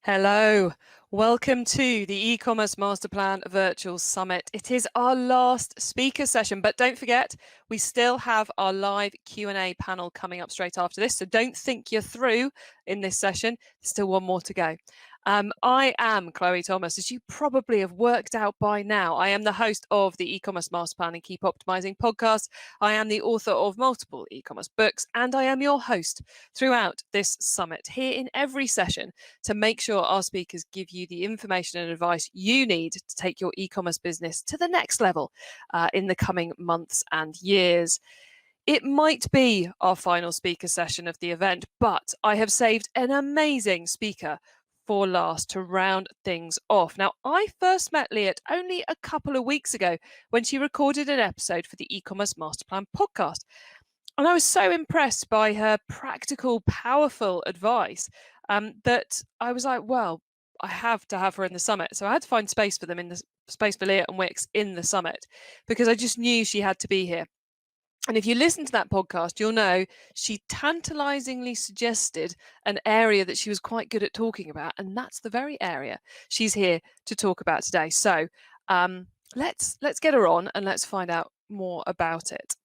Hello, welcome to the eCommerce MasterPlan Virtual Summit. It is our last speaker session, but don't forget, we still have our live Q&A panel coming up straight after this, so don't think you're through in this session. There's still one more to go. I am Chloe Thomas. As you probably have worked out by now, I am the host of the eCommerce MasterPlan and Keep Optimizing podcast. I am the author of multiple e-commerce books, and I am your host throughout this summit, here in every session to make sure our speakers give you the information and advice you need to take your e-commerce business to the next level in the coming months and years. It might be our final speaker session of the event, but I have saved an amazing speaker for last to round things off. Now, I first met Liat only a couple of weeks ago when she recorded an episode for the eCommerce MasterPlan podcast. And I was so impressed by her practical, powerful advice that I was like, well, I have to have her in the summit. So I had to find space for them in the space for Liat and Wix in the summit because I just knew she had to be here. And if you listen to that podcast, you'll know she tantalizingly suggested an area that she was quite good at talking about. And that's the very area she's here to talk about today. So let's get her on and let's find out more about it.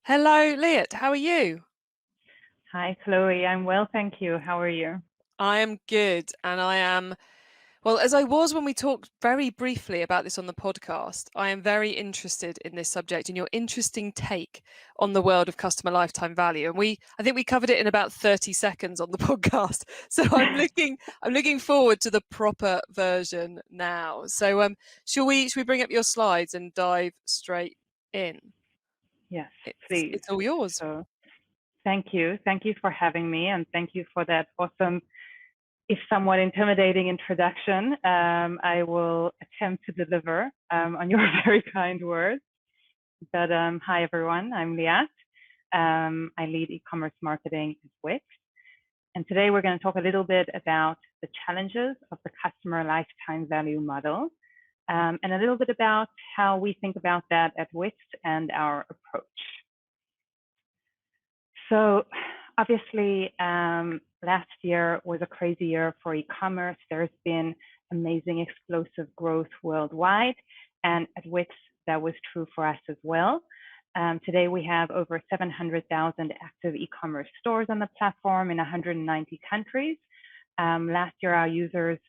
Hello, Liat. How are you? Hi, Chloe. I'm well, thank you. How are you? I am good. And I am, well, as I was when we talked very briefly about this on the podcast, I am very interested in this subject and your interesting take on the world of customer lifetime value. And I think we covered it in about 30 seconds on the podcast. So I'm looking forward to the proper version now. So shall we bring up your slides and dive straight in? Yes, please. It's all yours. So, thank you. Thank you for having me, and thank you for that awesome, if somewhat intimidating introduction. I will attempt to deliver on your very kind words. But hi, everyone. I'm Liat. I lead e-commerce marketing at Wix. And today we're going to talk a little bit about the challenges of the customer lifetime value model. And a little bit about how we think about that at Wix and our approach. So obviously, last year was a crazy year for e-commerce. There's been amazing explosive growth worldwide. And at Wix, that was true for us as well. Today, we have over 700,000 active e-commerce stores on the platform in 190 countries. Last year, our users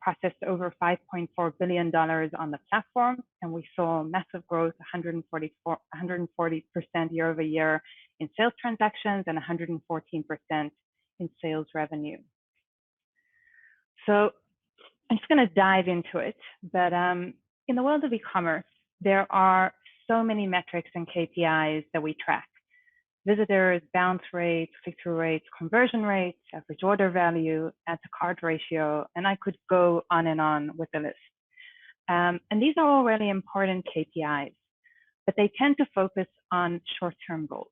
processed over $5.4 billion on the platform, and we saw massive growth, 140% year over year in sales transactions and 114% in sales revenue. So I'm just going to dive into it, but in the world of e-commerce, there are so many metrics and KPIs that we track. Visitors, bounce rates, click-through rates, conversion rates, average order value, add to cart ratio, and I could go on with the list. And these are all really important KPIs, but they tend to focus on short-term goals.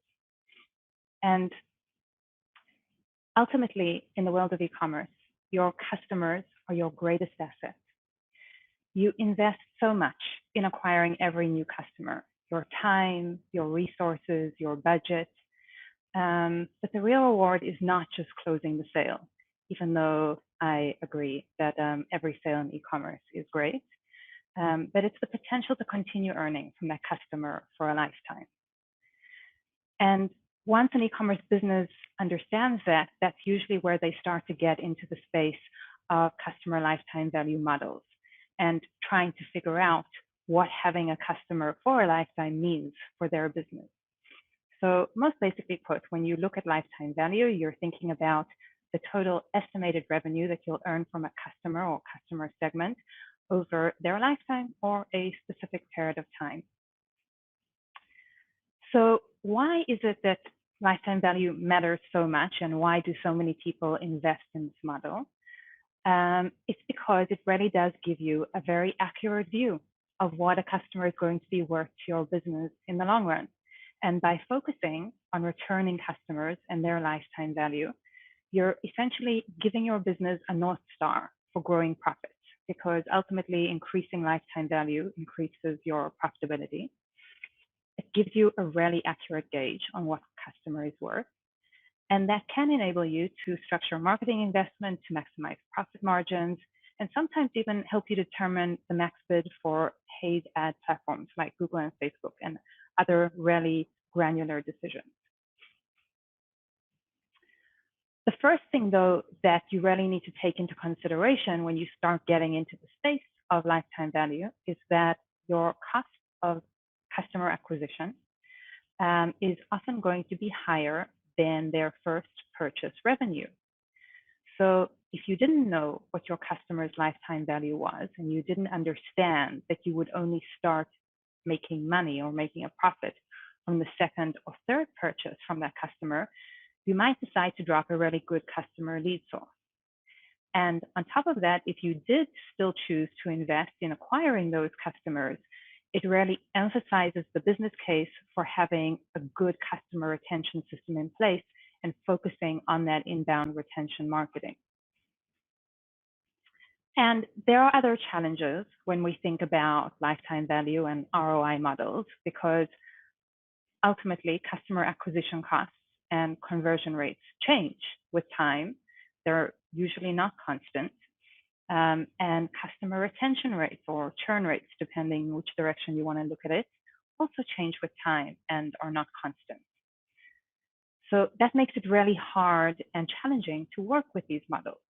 And ultimately, in the world of e-commerce, your customers are your greatest asset. You invest so much in acquiring every new customer, your time, your resources, your budget. But the real reward is not just closing the sale, even though I agree that every sale in e-commerce is great. But it's the potential to continue earning from that customer for a lifetime. And once an e-commerce business understands that, that's usually where they start to get into the space of customer lifetime value models and trying to figure out what having a customer for a lifetime means for their business. So most basically put, when you look at lifetime value, you're thinking about the total estimated revenue that you'll earn from a customer or customer segment over their lifetime or a specific period of time. So why is it that lifetime value matters so much and why do so many people invest in this model, it's because it really does give you a very accurate view of what a customer is going to be worth to your business in the long run. And by focusing on returning customers and their lifetime value, you're essentially giving your business a North Star for growing profits, because ultimately increasing lifetime value increases your profitability. It gives you a really accurate gauge on what a customer is worth. And that can enable you to structure marketing investment to maximize profit margins, and sometimes even help you determine the max bid for paid ad platforms like Google and Facebook and other really granular decisions. The first thing, though, that you really need to take into consideration when you start getting into the space of lifetime value is that your cost of customer acquisition is often going to be higher than their first purchase revenue. So if you didn't know what your customer's lifetime value was, and you didn't understand that you would only start making money or making a profit from the second or third purchase from that customer, you might decide to drop a really good customer lead source. And on top of that, if you did still choose to invest in acquiring those customers, it really emphasizes the business case for having a good customer retention system in place and focusing on that inbound retention marketing. And there are other challenges when we think about lifetime value and ROI models, because ultimately customer acquisition costs and conversion rates change with time. They're usually not constant. And customer retention rates or churn rates, depending which direction you want to look at it, also change with time and are not constant. So that makes it really hard and challenging to work with these models.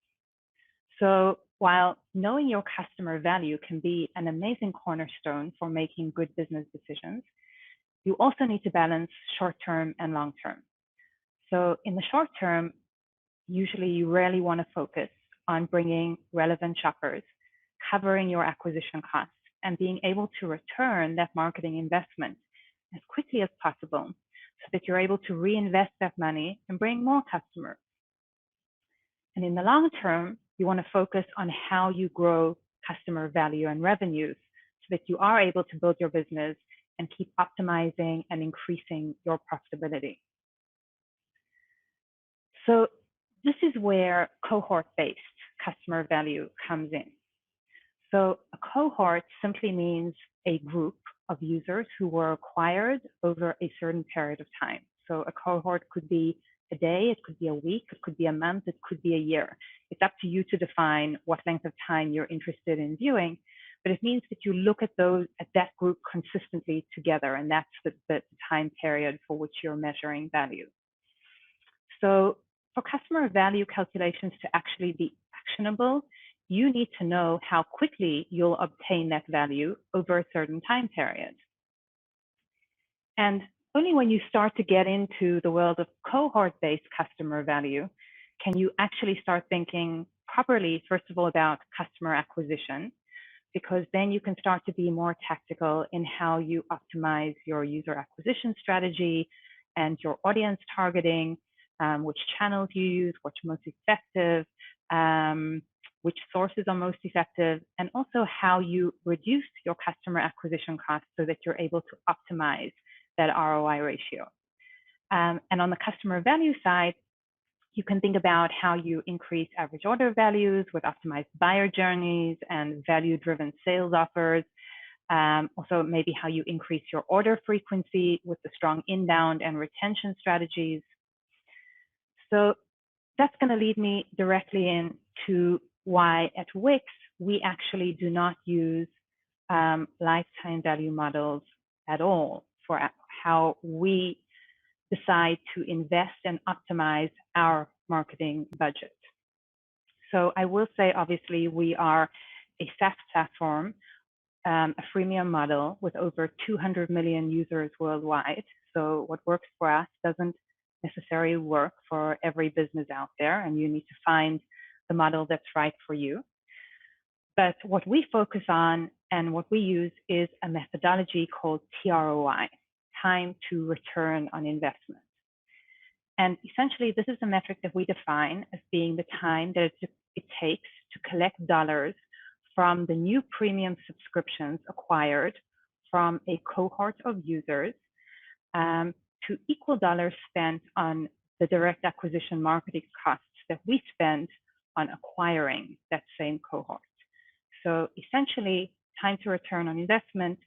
So while knowing your customer value can be an amazing cornerstone for making good business decisions, you also need to balance short-term and long-term. So in the short term, usually you really want to focus on bringing relevant shoppers, covering your acquisition costs, and being able to return that marketing investment as quickly as possible so that you're able to reinvest that money and bring more customers. And in the long term, you want to focus on how you grow customer value and revenues so that you are able to build your business and keep optimizing and increasing your profitability. So this is where cohort-based customer value comes in. So a cohort simply means a group of users who were acquired over a certain period of time. So a cohort could be a day, it could be a week, it could be a month, it could be a year. It's up to you to define what length of time you're interested in viewing, but it means that you look at that group consistently together, and that's the time period for which you're measuring value. So for customer value calculations to actually be actionable, you need to know how quickly you'll obtain that value over a certain time period. And only when you start to get into the world of cohort-based customer value can you actually start thinking properly, first of all, about customer acquisition, because then you can start to be more tactical in how you optimize your user acquisition strategy and your audience targeting, which channels you use, what's most effective, which sources are most effective, and also how you reduce your customer acquisition costs so that you're able to optimize that ROI ratio. And on the customer value side, you can think about how you increase average order values with optimized buyer journeys and value-driven sales offers. Also, maybe how you increase your order frequency with the strong inbound and retention strategies. So that's going to lead me directly into why at Wix we actually do not use lifetime value models at all for how we decide to invest and optimize our marketing budget. So I will say, obviously, we are a SaaS platform, a freemium model with over 200 million users worldwide. So what works for us doesn't necessarily work for every business out there, and you need to find the model that's right for you. But what we focus on and what we use is a methodology called TROI, time to return on investment. And essentially, this is a metric that we define as being the time that it takes to collect dollars from the new premium subscriptions acquired from a cohort of users to equal dollars spent on the direct acquisition marketing costs that we spend on acquiring that same cohort. So essentially, time to return on investment,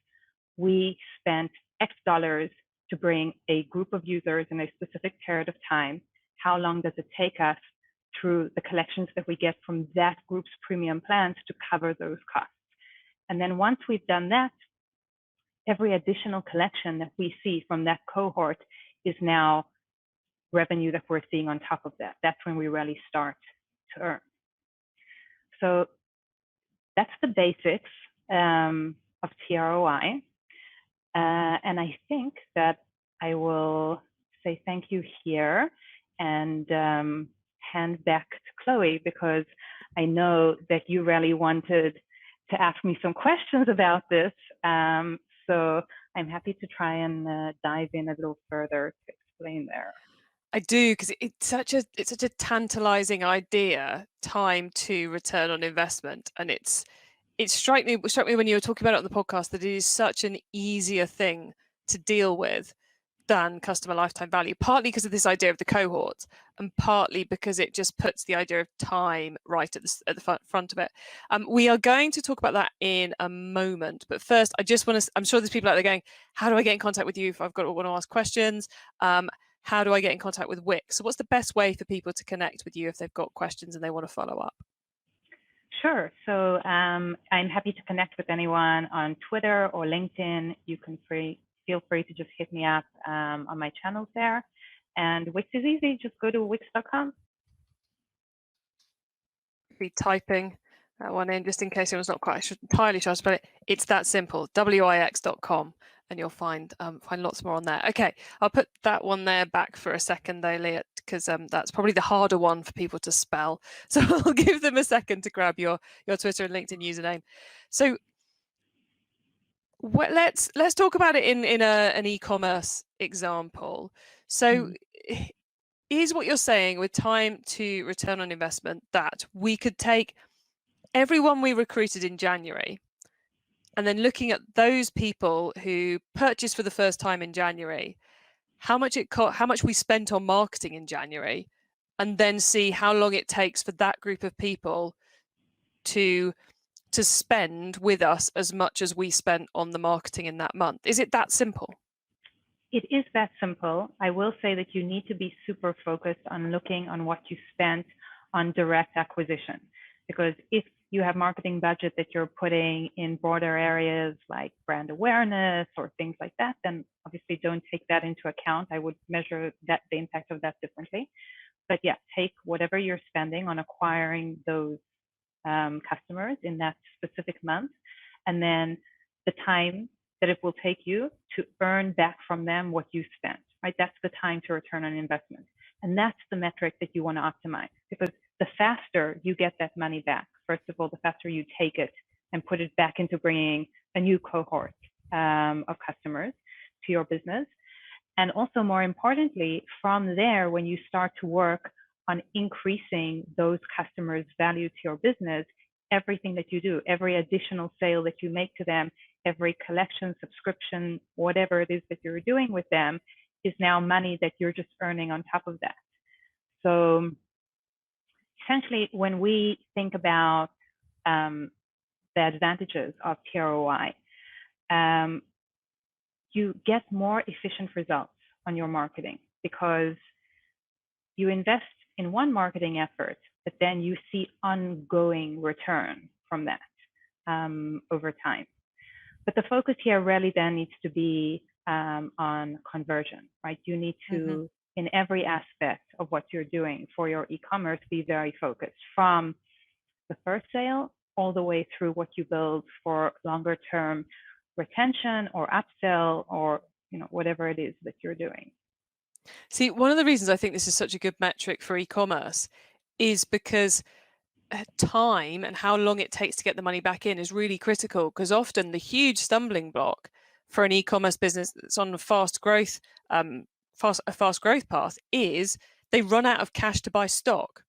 we spent X dollars to bring a group of users in a specific period of time. How long does it take us through the collections that we get from that group's premium plans to cover those costs? And then once we've done that, every additional collection that we see from that cohort is now revenue that we're seeing on top of that. That's when we really start to earn. So that's the basics of TROI. And I think that I will say thank you here and hand back to Chloe, because I know that you really wanted to ask me some questions about this. So I'm happy to try and dive in a little further to explain there. I do, because it's such a tantalizing idea, time to return on investment, and it struck me when you were talking about it on the podcast that it is such an easier thing to deal with than customer lifetime value, partly because of this idea of the cohort, and partly because it just puts the idea of time right at the front of it. We are going to talk about that in a moment, but first I just want to, I'm sure there's people out there going, how do I get in contact with you if want to ask questions? How do I get in contact with Wix? So what's the best way for people to connect with you if they've got questions and they want to follow up? Sure. So I'm happy to connect with anyone on Twitter or LinkedIn. You can feel free to just hit me up on my channels there. And Wix is easy. Just go to wix.com. Be typing that one in just in case anyone's not quite entirely sure to spell it. It's that simple, wix.com, and you'll find lots more on there. Okay, I'll put that one there back for a second though, Liat, because that's probably the harder one for people to spell. So I'll give them a second to grab your Twitter and LinkedIn username. So let's talk about it in an e-commerce example. So is what you're saying with time to return on investment that we could take everyone we recruited in January and then looking at those people who purchased for the first time in January, how much we spent on marketing in January, and then see how long it takes for that group of people to spend with us as much as we spent on the marketing in that month? Is it that simple? It is that simple. I will say that you need to be super focused on looking on what you spent on direct acquisition, because if you have marketing budget that you're putting in broader areas like brand awareness or things like that, then obviously don't take that into account. I would measure the impact of that differently. But yeah, take whatever you're spending on acquiring those customers in that specific month, and then the time that it will take you to earn back from them what you spent, right? That's the time to return on investment. And that's the metric that you want to optimize, because the faster you get that money back, first of all, the faster you take it and put it back into bringing a new cohort of customers to your business. And also, more importantly, from there, when you start to work on increasing those customers' value to your business, everything that you do, every additional sale that you make to them, every collection, subscription, whatever it is that you're doing with them, is now money that you're just earning on top of that. So essentially, when we think about the advantages of TROI, you get more efficient results on your marketing, because you invest in one marketing effort, but then you see ongoing return from that over time. But the focus here really then needs to be on conversion, right? You need to, in every aspect of what you're doing for your e-commerce, be very focused, from the first sale all the way through what you build for longer term retention or upsell, or whatever it is that you're doing. See, one of the reasons I think this is such a good metric for e-commerce is because time and how long it takes to get the money back in is really critical, because often the huge stumbling block for an e-commerce business that's on a fast growth a fast growth path is they run out of cash to buy stock.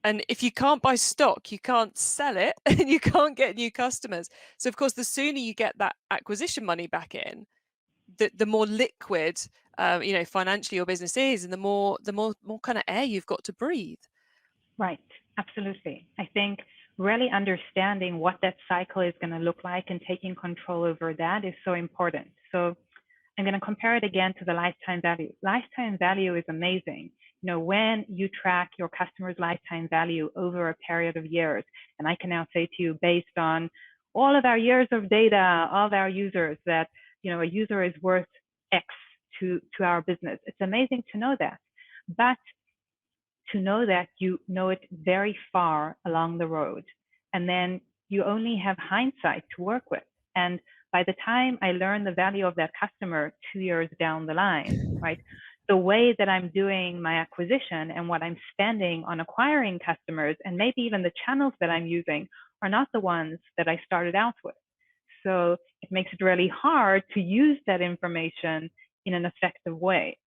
And if you can't buy stock, you can't sell it and you can't get new customers. So of course, the sooner you get that acquisition money back in, the more liquid, financially your business is, and the more kind of air you've got to breathe. Right, absolutely. I think really understanding what that cycle is going to look like and taking control over that is so important. So I'm going to compare it again to the lifetime value. Lifetime value is amazing. When you track your customer's lifetime value over a period of years, and I can now say to you, based on all of our years of data, all of our users, that, a user is worth X to our business. It's amazing to know that. But to know that, you know it very far along the road. And then you only have hindsight to work with. And by the time I learn the value of that customer 2 years down the line, right, the way that I'm doing my acquisition and what I'm spending on acquiring customers, and maybe even the channels that I'm using, are not the ones that I started out with. So it makes it really hard to use that information in an effective way.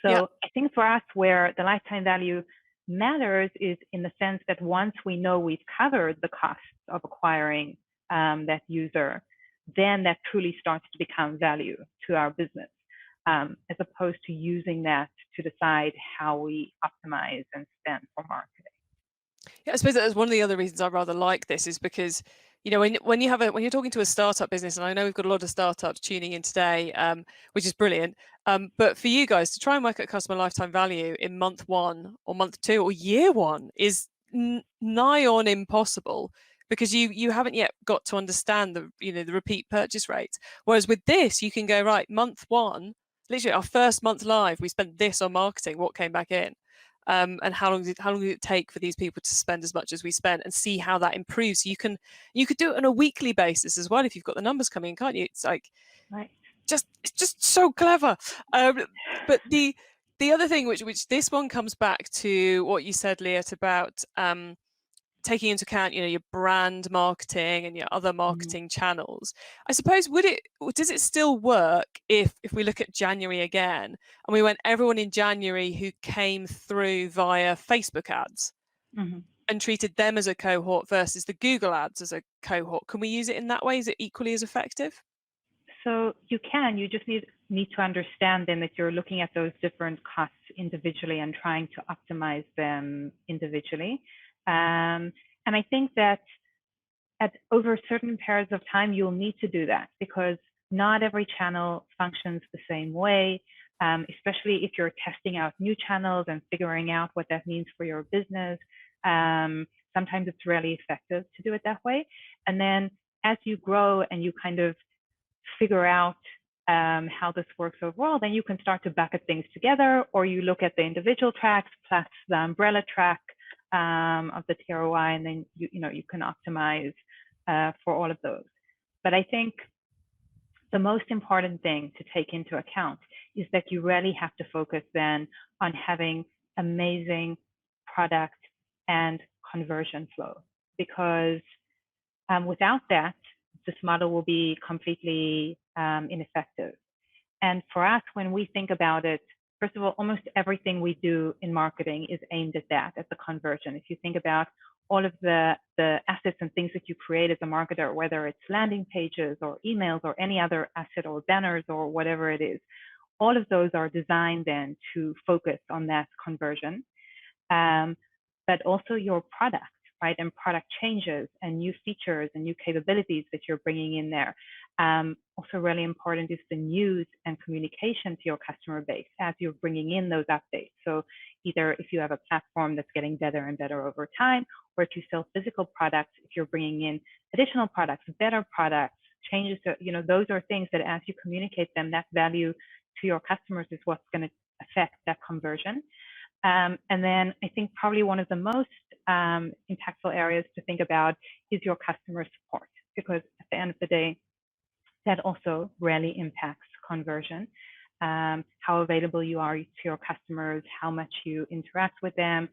So Yeah. I think for us, where the lifetime value matters is in the sense that once we know we've covered the costs of acquiring that user, then that truly starts to become value to our business, as opposed to using that to decide how we optimize and spend for marketing. Yeah, I suppose that's one of the other reasons I rather like this, is because, when you're talking to a startup business, and I know we've got a lot of startups tuning in today, which is brilliant. But for you guys to try and work at customer lifetime value in month 1 or month 2 or year 1 is nigh on impossible, because you haven't yet got to understand the repeat purchase rates. Whereas with this, you can go, right, month 1, literally our first month live, we spent this on marketing, what came back in. And how long did it take for these people to spend as much as we spent, and see how that improves. You could do it on a weekly basis as well if you've got the numbers coming in, can't you? It's like, right, it's just so clever. But the other thing, which this one comes back to what you said, Liat, about taking into account, your brand marketing and your other marketing channels. I suppose, does it still work if we look at January again, and we went everyone in January who came through via Facebook ads and treated them as a cohort versus the Google ads as a cohort? Can we use it in that way? Is it equally as effective? So you just need to understand then that you're looking at those different costs individually and trying to optimize them individually. And I think that over certain periods of time, you'll need to do that, because not every channel functions the same way, especially if you're testing out new channels and figuring out what that means for your business. Sometimes it's really effective to do it that way. And then as you grow and you kind of figure out how this works overall, then you can start to bucket things together, or you look at the individual tracks plus the umbrella track of the TROI, and then you can optimize for all of those. But I think the most important thing to take into account is that you really have to focus then on having amazing product and conversion flow, because without that, this model will be completely ineffective. And for us, when we think about it, first of all, almost everything we do in marketing is aimed at that, at the conversion. If you think about all of the assets and things that you create as a marketer, whether it's landing pages or emails or any other asset or banners or whatever it is, all of those are designed then to focus on that conversion. But also your product, right? And product changes and new features and new capabilities that you're bringing in there. Also really important is the news and communication to your customer base as you're bringing in those updates. So either if you have a platform that's getting better and better over time, or if you sell physical products, if you're bringing in additional products, better products, changes to, those are things that as you communicate them, that value to your customers is what's going to affect that conversion. And then I think probably one of the most impactful areas to think about is your customer support, because at the end of the day, that also really impacts conversion. How available you are to your customers, how much you interact with them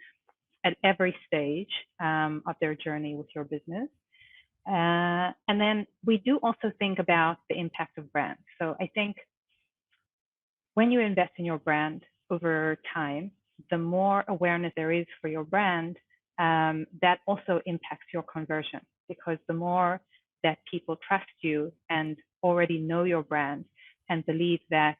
at every stage of their journey with your business. And then we do also think about the impact of brand. So I think when you invest in your brand over time, the more awareness there is for your brand, that also impacts your conversion, because the more that people trust you and already know your brand and believe that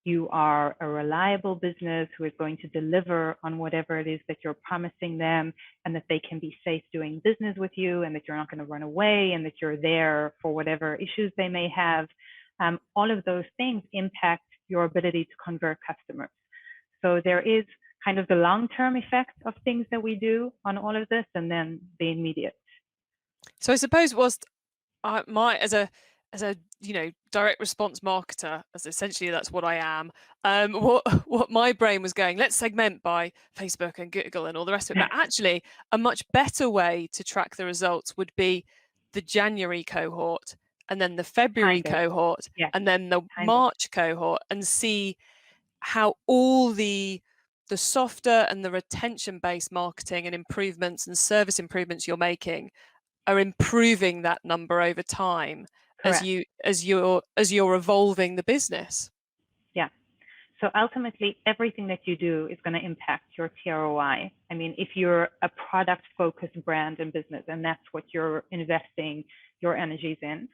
you are a reliable business who is going to deliver on whatever it is that you're promising them, and that they can be safe doing business with you, and that you're not going to run away, and that you're there for whatever issues they may have. All of those things impact your ability to convert customers. So there is kind of the long-term effect of things that we do on all of this, and then the immediate. So I suppose whilst my as a direct response marketer, as essentially that's what I am. What my brain was going, let's segment by Facebook and Google and all the rest of it. But actually, a much better way to track the results would be the January cohort, and then the February cohort, yes, and then the March cohort, and see how all the softer and the retention-based marketing and improvements and service improvements you're making are improving that number over time. Correct. as you're evolving the business. Yeah. So ultimately, everything that you do is going to impact your TROI. I mean, if you're a product-focused brand and business, and that's what you're investing your energies in.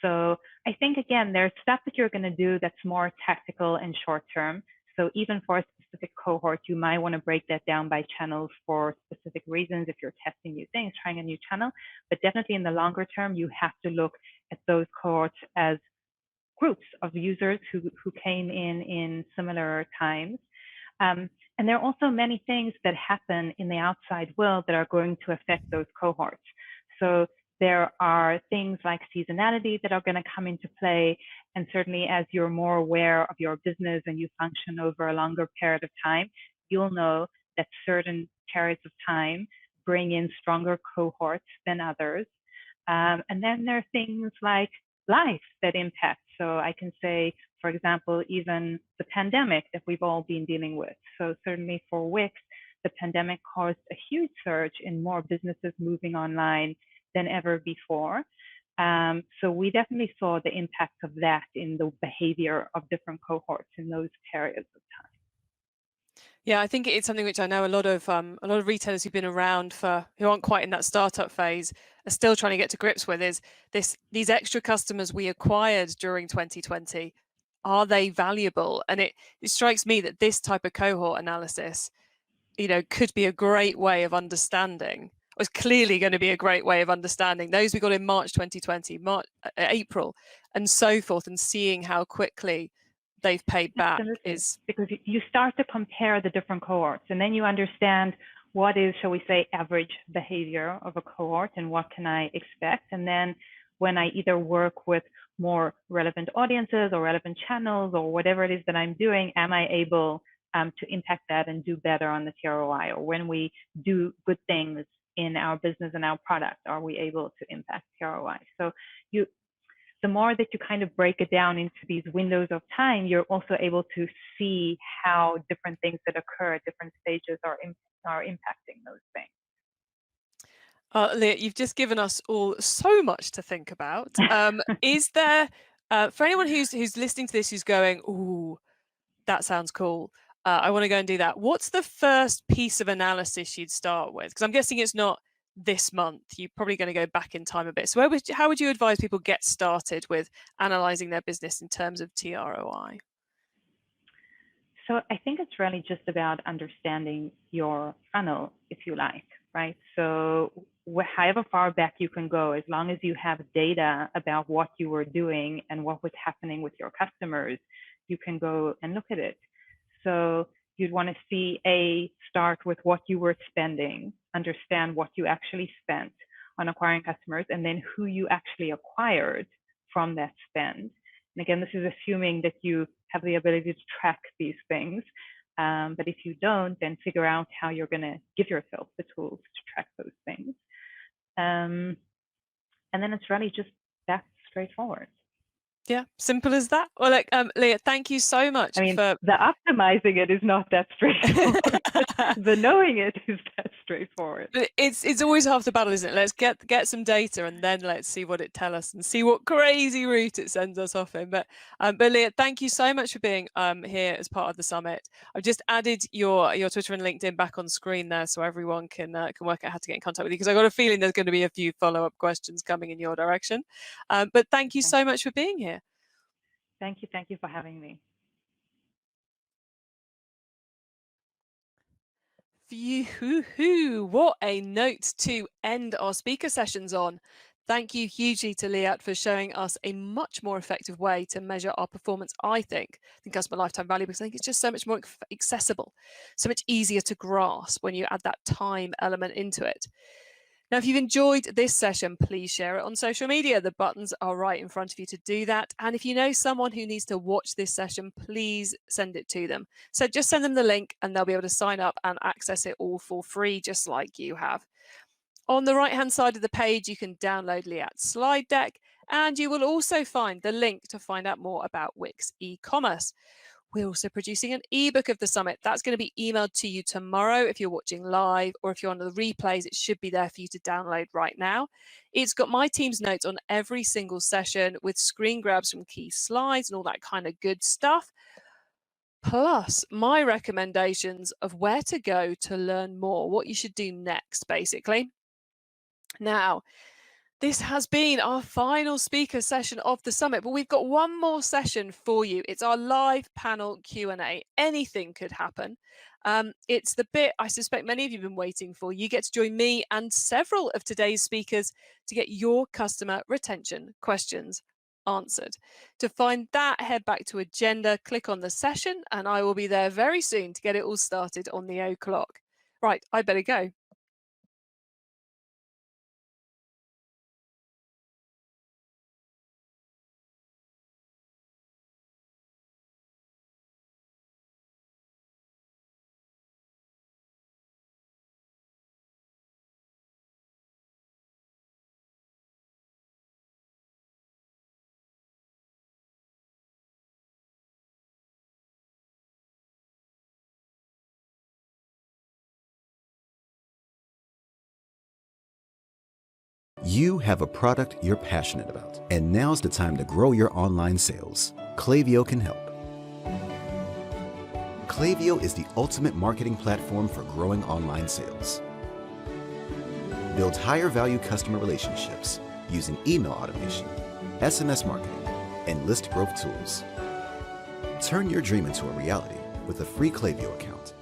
So I think, again, there's stuff that you're going to do that's more tactical and short-term. So even for a specific cohort, you might want to break that down by channels for specific reasons if you're testing new things, trying a new channel. But definitely in the longer term, you have to look at those cohorts as groups of users who came in similar times. And there are also many things that happen in the outside world that are going to affect those cohorts. So there are things like seasonality that are going to come into play. And certainly as you're more aware of your business and you function over a longer period of time, you'll know that certain periods of time bring in stronger cohorts than others. And then there are things like life that impact. So I can say, for example, even the pandemic that we've all been dealing with. So certainly for Wix, the pandemic caused a huge surge in more businesses moving online than ever before. So we definitely saw the impact of that in the behavior of different cohorts in those periods of time. Yeah, I think it's something which I know a lot of retailers who've been around who aren't quite in that startup phase are still trying to get to grips with, is these extra customers we acquired during 2020, are they valuable? And it strikes me that this type of cohort analysis, could be a great way of understanding, was clearly going to be a great way of understanding those we got in March 2020, April, and so forth, and seeing how quickly they've paid back. Absolutely. Is because you start to compare the different cohorts, and then you understand what is, shall we say, average behavior of a cohort and what can I expect. And then when I either work with more relevant audiences or relevant channels or whatever it is that I'm doing, am I able to impact that and do better on the TROI? Or when we do good things in our business and our product, are we able to impact TROI? So the more that you kind of break it down into these windows of time, you're also able to see how different things that occur at different stages are impacting those things. Liat, you've just given us all so much to think about. Is there, for anyone who's listening to this, who's going, "Ooh, that sounds cool. I want to go and do that." What's the first piece of analysis you'd start with? Because I'm guessing it's not this month. You're probably going to go back in time a bit. So how would you advise people get started with analyzing their business in terms of TROI? So I think it's really just about understanding your funnel, if you like, right? So however far back you can go, as long as you have data about what you were doing and what was happening with your customers, you can go and look at it. So you'd want to start with what you were spending, understand what you actually spent on acquiring customers, and then who you actually acquired from that spend. And again, this is assuming that you have the ability to track these things. But if you don't, then figure out how you're going to give yourself the tools to track those things. And then it's really just that straightforward. Yeah, simple as that. Well, look, Liat, thank you so much I mean, for. the optimizing it is not that straightforward. The knowing it is that straightforward. It's always half the battle, isn't it? Let's get some data and then let's see what it tells us and see what crazy route it sends us off in. But Liat, thank you so much for being here as part of the summit. I've just added your Twitter and LinkedIn back on screen there, so everyone can work out how to get in contact with you, because I've got a feeling there's going to be a few follow-up questions coming in your direction. But thank you so much for being here. Thank you for having me. What a note to end our speaker sessions on. Thank you hugely to Liat for showing us a much more effective way to measure our performance, I think, than customer lifetime value, because I think it's just so much more accessible, so much easier to grasp when you add that time element into it. Now, if you've enjoyed this session, please share it on social media. The buttons are right in front of you to do that. And if you know someone who needs to watch this session, please send it to them. So just send them the link and they'll be able to sign up and access it all for free, just like you have. On the right-hand side of the page, you can download Liat's slide deck, and you will also find the link to find out more about Wix e-commerce. We're also producing an ebook of the summit. That's going to be emailed to you tomorrow if you're watching live, or if you're on the replays, it should be there for you to download right now. It's got my team's notes on every single session with screen grabs from key slides and all that kind of good stuff, plus my recommendations of where to go to learn more, what you should do next, basically. Now, this has been our final speaker session of the summit, but we've got one more session for you. It's our live panel Q&A. Anything could happen. It's the bit I suspect many of you have been waiting for. You get to join me and several of today's speakers to get your customer retention questions answered. To find that, head back to Agenda, click on the session, and I will be there very soon to get it all started on the o'clock. Right, I better go. You have a product you're passionate about, and now's the time to grow your online sales. Klaviyo can help. Klaviyo is the ultimate marketing platform for growing online sales. Build higher value customer relationships using email automation, SMS marketing, and list growth tools. Turn your dream into a reality with a free Klaviyo account.